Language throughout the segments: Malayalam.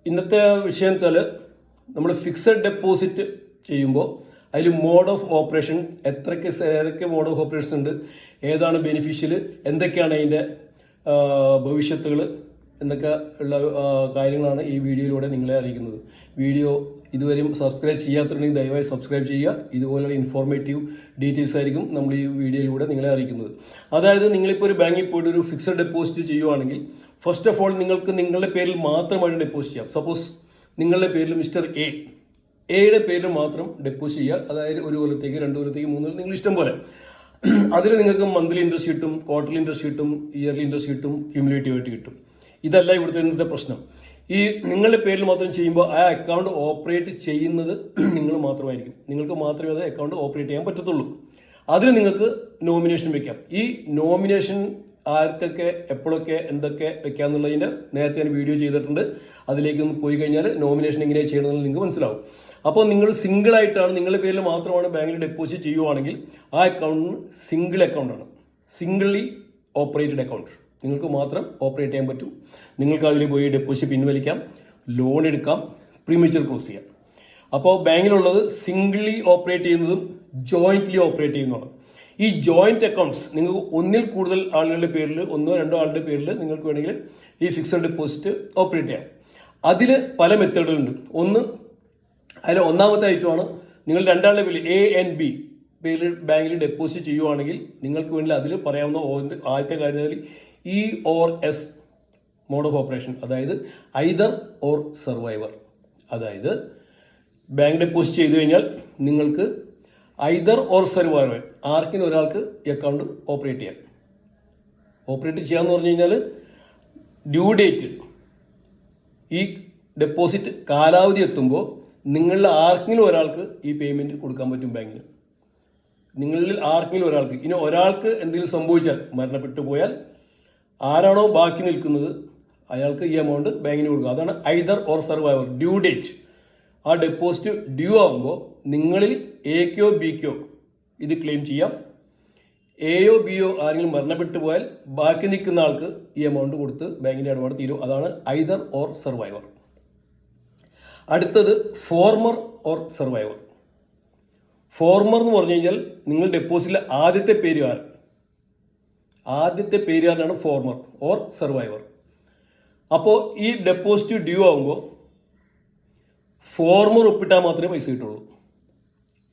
ഇന്നത്തെ വിഷയം വെച്ചാൽ നമ്മൾ ഫിക്സഡ് ഡെപ്പോസിറ്റ് ചെയ്യുമ്പോൾ അതിൽ മോഡ് ഓഫ് ഓപ്പറേഷൻ ഏതൊക്കെ മോഡ് ഓഫ് ഓപ്പറേഷൻ ഉണ്ട്, ഏതാണ് ബെനിഫിഷ്യൽ, എന്തൊക്കെയാണ് അതിൻ്റെ ഭവിഷ്യത്തുകൾ എന്നൊക്കെ ഉള്ള കാര്യങ്ങളാണ് ഈ വീഡിയോയിലൂടെ നിങ്ങളെ അറിയിക്കുന്നത്. വീഡിയോ ഇതുവരെയും സബ്സ്ക്രൈബ് ചെയ്യാത്തുണ്ടെങ്കിൽ ദയവായി സബ്സ്ക്രൈബ് ചെയ്യുക. ഇതുപോലുള്ള ഇൻഫോർമേറ്റീവ് ഡീറ്റെയിൽസ് ആയിരിക്കും നമ്മൾ ഈ വീഡിയോയിലൂടെ നിങ്ങളെ അറിയിക്കുന്നത്. അതായത് നിങ്ങളിപ്പോൾ ഒരു ബാങ്കിൽ പോയിട്ട് ഒരു ഫിക്സഡ് ഡെപ്പോസിറ്റ് ചെയ്യുവാണെങ്കിൽ ഫസ്റ്റ് ഓഫ് ഓൾ നിങ്ങൾക്ക് നിങ്ങളുടെ പേരിൽ മാത്രമായിട്ട് ഡെപ്പോസിറ്റ് ചെയ്യാം. സപ്പോസ് നിങ്ങളുടെ പേരിൽ മിസ്റ്റർ എയുടെ പേരിൽ മാത്രം ഡെപ്പോസിറ്റ് ചെയ്യുക. അതായത് 1 കൊല്ലത്തേക്ക് 2 കൊല്ലത്തേക്ക് 3 കൊല്ലം നിങ്ങൾ ഇഷ്ടം പോലെ. അതിൽ നിങ്ങൾക്ക് മന്ത്ലി ഇൻട്രസ്റ്റ് കിട്ടും, ക്വാർട്ടർലി ഇൻട്രസ്റ്റ് കിട്ടും, ഇയർലി ഇൻട്രസ്റ്റ് കിട്ടും, ക്യൂമുലേറ്റീവ് ആയിട്ട് കിട്ടും. ഇതല്ല ഇവിടുത്തെ ഇന്നത്തെ പ്രശ്നം. ഈ നിങ്ങളുടെ പേരിൽ മാത്രം ചെയ്യുമ്പോൾ ആ അക്കൗണ്ട് ഓപ്പറേറ്റ് ചെയ്യുന്നത് നിങ്ങൾ മാത്രമായിരിക്കും. നിങ്ങൾക്ക് മാത്രമേ അത് അക്കൗണ്ട് ഓപ്പറേറ്റ് ചെയ്യാൻ പറ്റത്തുള്ളൂ. അതിന് നിങ്ങൾക്ക് നോമിനേഷൻ വെക്കാം. ഈ നോമിനേഷൻ ആർക്കൊക്കെ എപ്പോഴൊക്കെ എന്തൊക്കെ വെക്കാമെന്നുള്ളതിൻ്റെ നേരത്തെ ഞാൻ വീഡിയോ ചെയ്തിട്ടുണ്ട്. അതിലേക്ക് ഒന്ന് പോയി കഴിഞ്ഞാൽ നോമിനേഷൻ എങ്ങനെ ചെയ്യണമെന്ന് നിങ്ങൾക്ക് മനസ്സിലാവും. അപ്പോൾ നിങ്ങൾ സിംഗിളായിട്ടാണ്, നിങ്ങളുടെ പേരിൽ മാത്രമാണ് ബാങ്കിൽ ഡെപ്പോസിറ്റ് ചെയ്യുവാണെങ്കിൽ ആ അക്കൗണ്ടിന് സിംഗിൾ അക്കൗണ്ടാണ്, സിംഗിളി ഓപ്പറേറ്റഡ് അക്കൗണ്ട്. നിങ്ങൾക്ക് മാത്രം ഓപ്പറേറ്റ് ചെയ്യാൻ പറ്റും. നിങ്ങൾക്ക് അതിൽ പോയി ഡെപ്പോസിറ്റ് പിൻവലിക്കാം, ലോൺ എടുക്കാം, പ്രീമച്വർ ക്ലോസ് ചെയ്യാം. അപ്പോൾ ബാങ്കിലുള്ളത് സിംഗിളി ഓപ്പറേറ്റ് ചെയ്യുന്നതും ജോയിൻ്റ്ലി ഓപ്പറേറ്റ് ചെയ്യുന്നതാണ്. ഈ ജോയിന്റ് അക്കൗണ്ട്സ് നിങ്ങൾക്ക് ഒന്നിൽ കൂടുതൽ ആളുകളുടെ പേരിൽ, 1 2 ആളുടെ പേരിൽ നിങ്ങൾക്ക് വേണമെങ്കിൽ ഈ ഫിക്സഡ് ഡെപ്പോസിറ്റ് ഓപ്പറേറ്റ് ചെയ്യാം. അതിൽ പല മെത്തേഡുകളുണ്ട്. അതിൽ ഒന്നാമത്തെ ഐറ്റമാണ് നിങ്ങൾ 2 ആളുടെ പേരിൽ A&B പേരിൽ ബാങ്കിൽ ഡെപ്പോസിറ്റ് ചെയ്യുവാണെങ്കിൽ നിങ്ങൾക്ക് വേണ്ടി അതിൽ പറയാവുന്ന ആദ്യത്തെ കാര്യം EOS മോഡ് ഓഫ് ഓപ്പറേഷൻ, അതായത് ഐദർ ഓർ സർവൈവർ. അതായത് ബാങ്ക് ഡെപ്പോസിറ്റ് ചെയ്തു കഴിഞ്ഞാൽ നിങ്ങൾക്ക് ഐദർ ഓർ സർവൈവർ ആർക്കിനും ഒരാൾക്ക് ഈ അക്കൗണ്ട് ഓപ്പറേറ്റ് ചെയ്യാമെന്ന് പറഞ്ഞു കഴിഞ്ഞാൽ ഡ്യൂ ഡേറ്റ്, ഈ ഡെപ്പോസിറ്റ് കാലാവധി എത്തുമ്പോൾ നിങ്ങളിൽ ആർക്കെങ്കിലും ഒരാൾക്ക് ഈ പേയ്മെൻറ്റ് കൊടുക്കാൻ പറ്റും ബാങ്കിന്. നിങ്ങളിൽ ആർക്കെങ്കിലും ഒരാൾക്ക്. ഇനി ഒരാൾക്ക് എന്തെങ്കിലും സംഭവിച്ചാൽ, മരണപ്പെട്ടു പോയാൽ ആരാണോ ബാക്കി നിൽക്കുന്നത് അയാൾക്ക് ഈ എമൗണ്ട് ബാങ്കിന് കൊടുക്കുക. അതാണ് either or survivor. Due date, ആ ഡെപ്പോസിറ്റ് ഡ്യൂ ആകുമ്പോൾ നിങ്ങളിൽ എക്കോ ബിക്കോ ഇത് ക്ലെയിം ചെയ്യാം. എയോ ബിയോ ആരെങ്കിലും മരണപ്പെട്ടു പോയാൽ ബാക്കി നിൽക്കുന്ന ആൾക്ക് ഈ എമൗണ്ട് കൊടുത്ത് ബാങ്കിൻ്റെ ഇടപാട് തീരും. അതാണ് ഐദർ ഓർ സർവൈവർ. അടുത്തത് ഫോർമർ ഓർ സർവൈവർ. ഫോർമർ എന്ന് പറഞ്ഞു കഴിഞ്ഞാൽ നിങ്ങൾ ഡെപ്പോസിറ്റിലെ ആദ്യത്തെ പേരുകാരനാണ് ഫോർമർ ഓർ സർവൈവർ. അപ്പോൾ ഈ ഡെപ്പോസിറ്റ് ഡ്യൂ ആകുമ്പോൾ ഫോർമർ ഒപ്പിട്ടാൽ മാത്രമേ പൈസ കിട്ടുള്ളൂ.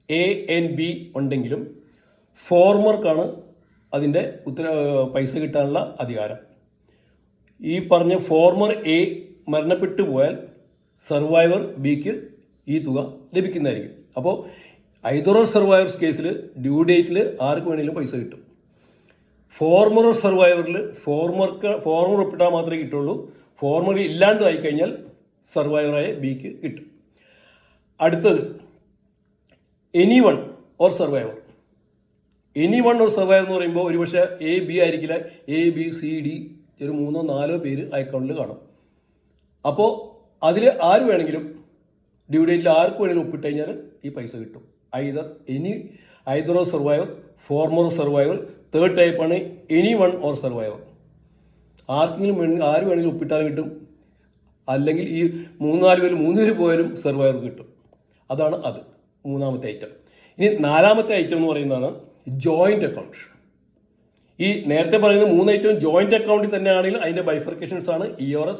A&B ഉണ്ടെങ്കിലും ഫോർമർക്കാണ് അതിൻ്റെ പൈസ കിട്ടാനുള്ള അധികാരം. ഈ പറഞ്ഞ ഫോർമർ A മരണപ്പെട്ടു പോയാൽ സർവൈവർ Bക്ക് ഈ തുക ലഭിക്കുന്നതായിരിക്കും. അപ്പോൾ ഐദർ ഓർ സർവൈവേഴ്സ് കേസിൽ ഡ്യൂ ഡേറ്റിൽ ആർക്ക് വേണമെങ്കിലും പൈസ കിട്ടും. ഫോർമർ ഓർ സർവൈവറിൽ ഫോർമർ ഒപ്പിട്ടാൽ മാത്രമേ കിട്ടുള്ളൂ. ഫോർമർ ഇല്ലാണ്ട് ആയിക്കഴിഞ്ഞാൽ സർവൈവറായ Bക്ക് കിട്ടും. അടുത്തത് anyone or survivor. Anyone or survivor എന്ന് പറയുമ്പോൾ ഒരുപക്ഷെ A-B ആയിരിക്കില്ല, A-B-C-D ഒരു 3 4 പേര് ആ അക്കൗണ്ടിൽ കാണും. അപ്പോൾ അതിൽ ആര് വേണമെങ്കിലും ഡ്യൂ ഡേറ്റിൽ ആർക്ക് വേണമെങ്കിലും ഒപ്പിട്ട് കഴിഞ്ഞാൽ ഈ പൈസ കിട്ടും. Either or survivor, former or survivor. Third ടൈപ്പാണ് എനിവൺ ഓർ സർവൈവർ. ആര് വേണമെങ്കിലും ഒപ്പിട്ടാലും കിട്ടും, അല്ലെങ്കിൽ ഈ 3 പേര് പോയാലും സർവൈവർ കിട്ടും. അതാണ് അത് മൂന്നാമത്തെ ഐറ്റം. ഇനി 4ാമത്തെ ഐറ്റം എന്ന് പറയുന്നതാണ് ജോയിന്റ് അക്കൗണ്ട്. ഈ നേരത്തെ പറയുന്ന 3 ഐറ്റം ജോയിന്റ് അക്കൗണ്ടിൽ തന്നെയാണെങ്കിൽ അതിൻ്റെ ബൈഫർക്കേഷൻസ് ആണ് EOS,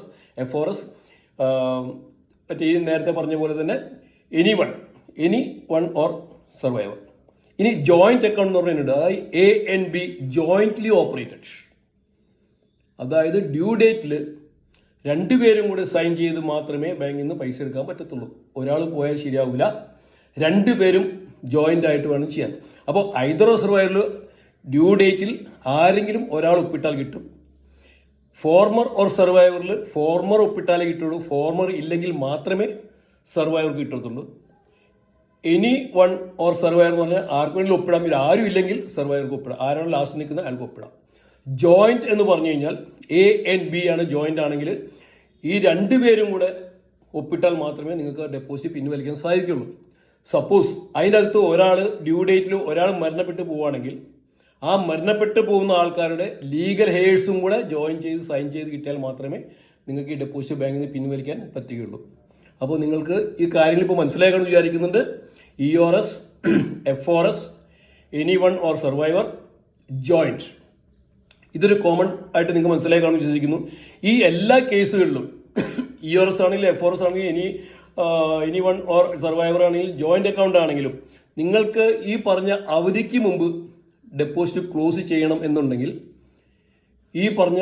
FORS. മറ്റേ ഈ നേരത്തെ പറഞ്ഞ പോലെ തന്നെ എനി വൺ ഓർ സർവൈവർ. ഇനി ജോയിന്റ് അക്കൗണ്ട് എന്ന് പറയുന്നുണ്ട്. അതായത് A&B ജോയിന്റ്ലി ഓപ്പറേറ്റഡ്. അതായത് ഡ്യൂ ഡേറ്റിൽ 2 പേരും കൂടെ സൈൻ ചെയ്ത് മാത്രമേ ബാങ്കിൽ നിന്ന് പൈസ എടുക്കാൻ പറ്റത്തുള്ളൂ. ഒരാൾ പോയാൽ ശരിയാവില്ല, 2 പേരും ജോയിൻ്റ് ആയിട്ട് വേണം ചെയ്യാൻ. അപ്പോൾ ഐദർ ഓർ സർവൈവറിൽ ഡ്യൂ ഡേറ്റിൽ ആരെങ്കിലും ഒരാൾ ഒപ്പിട്ടാൽ കിട്ടും. ഫോർമർ ഓർ സർവൈവറിൽ ഫോർമർ ഒപ്പിട്ടാലേ കിട്ടുള്ളൂ. ഫോർമർ ഇല്ലെങ്കിൽ മാത്രമേ സർവൈവർക്ക് കിട്ടത്തുള്ളൂ. എനി വൺ ഓർ സർവൈവർ എന്ന് പറഞ്ഞാൽ ആർക്ക് വേണമെങ്കിലും ഒപ്പിടാം. ഇതിൽ ആരും ഇല്ലെങ്കിൽ സർവൈവർക്ക് ഒപ്പിടാം. ആരാണ് ലാസ്റ്റ് നിൽക്കുന്നത് അയാൾക്ക് ഒപ്പിടാം. ജോയിന്റ് എന്ന് പറഞ്ഞു കഴിഞ്ഞാൽ A&B ആണ് ജോയിന്റ് ആണെങ്കിൽ ഈ 2 പേരും കൂടെ ഒപ്പിട്ടാൽ മാത്രമേ നിങ്ങൾക്ക് ഡെപ്പോസിറ്റ് പിൻവലിക്കാൻ സാധിക്കുള്ളൂ. സപ്പോസ് അതിൻ്റെ അകത്ത് ഒരാൾ ഡ്യൂ ഡേറ്റിൽ ഒരാൾ മരണപ്പെട്ട് പോവുകയാണെങ്കിൽ ആ മരണപ്പെട്ടു പോകുന്ന ആൾക്കാരുടെ ലീഗൽ ഹെയേഴ്സും കൂടെ ജോയിൻ ചെയ്ത് സൈൻ ചെയ്ത് കിട്ടിയാൽ മാത്രമേ നിങ്ങൾക്ക് ഈ ഡെപ്പോസിറ്റ് ബാങ്കിൽ നിന്ന് പിൻവലിക്കാൻ പറ്റുകയുള്ളൂ. അപ്പോൾ നിങ്ങൾക്ക് ഈ കാര്യങ്ങൾ ഇപ്പോൾ മനസ്സിലാക്കണമെന്ന് വിചാരിക്കുന്നുണ്ട്. EORS, FORS, anyone or survivor, joint, ഇതൊരു കോമൺ ആയിട്ട് നിങ്ങൾക്ക് മനസ്സിലാക്കണമെന്ന് വിശ്വസിക്കുന്നു. ഈ എല്ലാ കേസുകളിലും EORS ആണെങ്കിലും FORS ആണെങ്കിലും എനിവൺ ഓർ സർവൈവർ ആണെങ്കിലും ജോയിന്റ് അക്കൗണ്ട് ആണെങ്കിലും നിങ്ങൾക്ക് ഈ പറഞ്ഞ അവധിക്ക് മുമ്പ് ഡെപ്പോസിറ്റ് ക്ലോസ് ചെയ്യണം എന്നുണ്ടെങ്കിൽ ഈ പറഞ്ഞ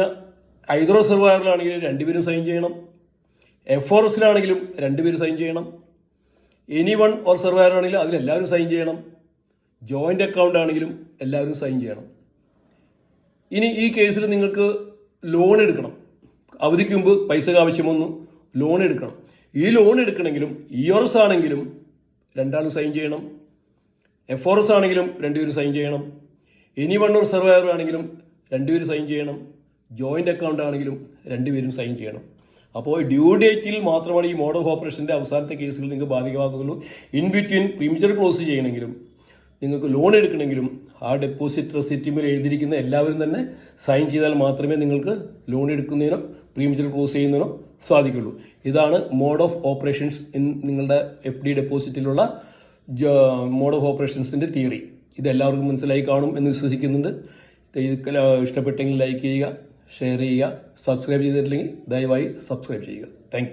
ഐദർ സർവൈവറിലാണെങ്കിൽ രണ്ടുപേരും സൈൻ ചെയ്യണം, FORSലാണെങ്കിലും രണ്ടുപേരും സൈൻ ചെയ്യണം, എനിവൺ ഓർ സർവൈവർ ആണെങ്കിലും അതിലെല്ലാവരും സൈൻ ചെയ്യണം, ജോയിന്റ് അക്കൗണ്ട് ആണെങ്കിലും എല്ലാവരും സൈൻ ചെയ്യണം. ഇനി ഈ കേസിൽ നിങ്ങൾക്ക് ലോൺ എടുക്കണം, അവധിക്ക് മുമ്പ് പൈസ ആവശ്യം വന്നു, ലോൺ എടുക്കണം. ഈ ലോൺ എടുക്കണമെങ്കിലും EORS ആണെങ്കിലും രണ്ടാളും സൈൻ ചെയ്യണം, FORS ആണെങ്കിലും രണ്ടുപേരും സൈൻ ചെയ്യണം, എനിവൺ ഓർ സർവൈവർ ആണെങ്കിലും രണ്ടുപേരും സൈൻ ചെയ്യണം, ജോയിന്റ് അക്കൗണ്ട് ആണെങ്കിലും രണ്ടുപേരും സൈൻ ചെയ്യണം. അപ്പോൾ ഡ്യൂ ഡേറ്റിൽ മാത്രമാണ് ഈ മോഡ് ഓഫ് ഓപ്പറേഷൻ്റെ അവസാനത്തെ കേസുകൾ നിങ്ങൾക്ക് ബാധകമാകുന്നുള്ളൂ. ഇൻ ബിറ്റ്വീൻ പ്രീമിച്ചർ ക്ലോസ് ചെയ്യണമെങ്കിലും നിങ്ങൾക്ക് ലോൺ എടുക്കണമെങ്കിലും ആ ഡെപ്പോസിറ്റ് റെസിപ്റ്റിൽ എഴുതിയിരിക്കുന്ന എല്ലാവരും തന്നെ സൈൻ ചെയ്താൽ മാത്രമേ നിങ്ങൾക്ക് ലോൺ എടുക്കുന്നതിനോ പ്രീമിച്ചർ ക്ലോസ് ചെയ്യുന്നതിനോ സാധിക്കുള്ളൂ. ഇതാണ് മോഡ് ഓഫ് ഓപ്പറേഷൻസ് നിങ്ങളുടെ FD ഡെപ്പോസിറ്റിലുള്ള മോഡ് ഓഫ് ഓപ്പറേഷൻസിൻ്റെ തിയറി. ഇതെല്ലാവർക്കും മനസ്സിലായി കാണും എന്ന് വിശ്വസിക്കുന്നുണ്ട്. ഇഷ്ടപ്പെട്ടെങ്കിൽ ലൈക്ക് ചെയ്യുക, ഷെയർ ചെയ്യുക, സബ്സ്ക്രൈബ് ചെയ്തിട്ടില്ലെങ്കിൽ ദയവായി സബ്സ്ക്രൈബ് ചെയ്യുക. താങ്ക്